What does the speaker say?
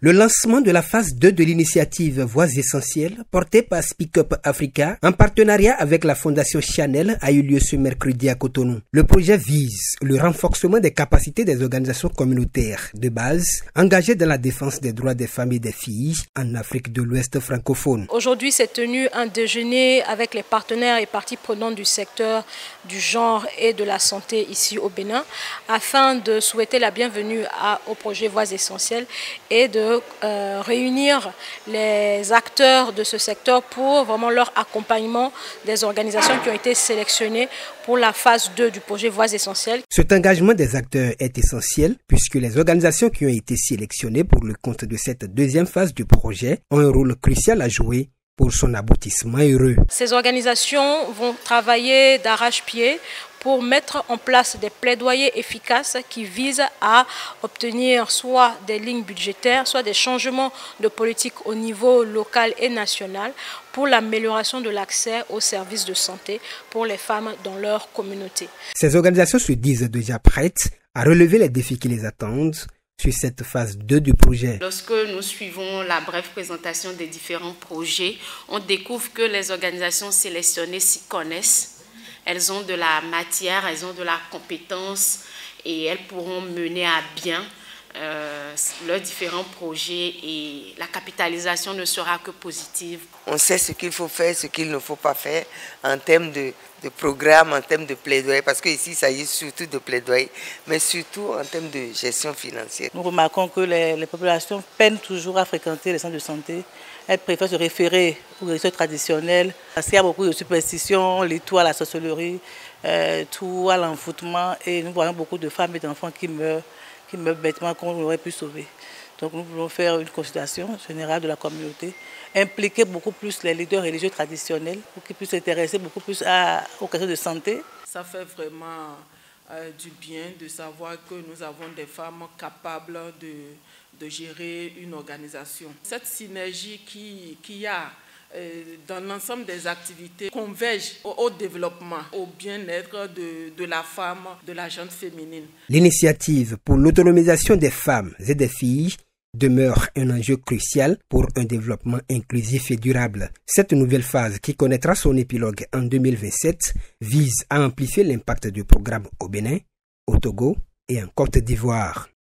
Le lancement de la phase 2 de l'initiative Voix essentielles, portée par Speak Up Africa, en partenariat avec la Fondation Chanel, a eu lieu ce mercredi à Cotonou. Le projet vise le renforcement des capacités des organisations communautaires de base engagées dans la défense des droits des femmes et des filles en Afrique de l'Ouest francophone. Aujourd'hui, s'est tenu un déjeuner avec les partenaires et parties prenantes du secteur du genre et de la santé ici au Bénin, afin de souhaiter la bienvenue au projet Voix essentielles et de réunir les acteurs de ce secteur pour vraiment leur accompagnement des organisations qui ont été sélectionnées pour la phase 2 du projet Voix essentielles. Cet engagement des acteurs est essentiel puisque les organisations qui ont été sélectionnées pour le compte de cette deuxième phase du projet ont un rôle crucial à jouer pour son aboutissement heureux. Ces organisations vont travailler d'arrache-pied pour mettre en place des plaidoyers efficaces qui visent à obtenir soit des lignes budgétaires, soit des changements de politique au niveau local et national pour l'amélioration de l'accès aux services de santé pour les femmes dans leur communauté. Ces organisations se disent déjà prêtes à relever les défis qui les attendent sur cette phase 2 du projet. Lorsque nous suivons la brève présentation des différents projets, on découvre que les organisations sélectionnées s'y connaissent. Elles ont de la matière, elles ont de la compétence et elles pourront mener à bien leurs différents projets et la capitalisation ne sera que positive. On sait ce qu'il faut faire, ce qu'il ne faut pas faire en termes de programme, en termes de plaidoyer, parce qu'ici il s'agit surtout de plaidoyer, mais surtout en termes de gestion financière. Nous remarquons que les populations peinent toujours à fréquenter les centres de santé. Elles préfèrent se référer aux guérisseurs traditionnels, parce qu'il y a beaucoup de superstitions, les tout à la sorcellerie, tout à l'envoûtement, et nous voyons beaucoup de femmes et d'enfants qui meurent bêtement qu'on aurait pu sauver. Donc nous voulons faire une consultation générale de la communauté, impliquer beaucoup plus les leaders religieux traditionnels pour qu'ils puissent s'intéresser beaucoup plus aux questions de santé. Ça fait vraiment du bien de savoir que nous avons des femmes capables de gérer une organisation. Cette synergie qu'il y a dans l'ensemble des activités converge au développement, au bien-être de la femme, de la jeune féminine. L'initiative pour l'autonomisation des femmes et des filles demeure un enjeu crucial pour un développement inclusif et durable. Cette nouvelle phase, qui connaîtra son épilogue en 2027, vise à amplifier l'impact du programme au Bénin, au Togo et en Côte d'Ivoire.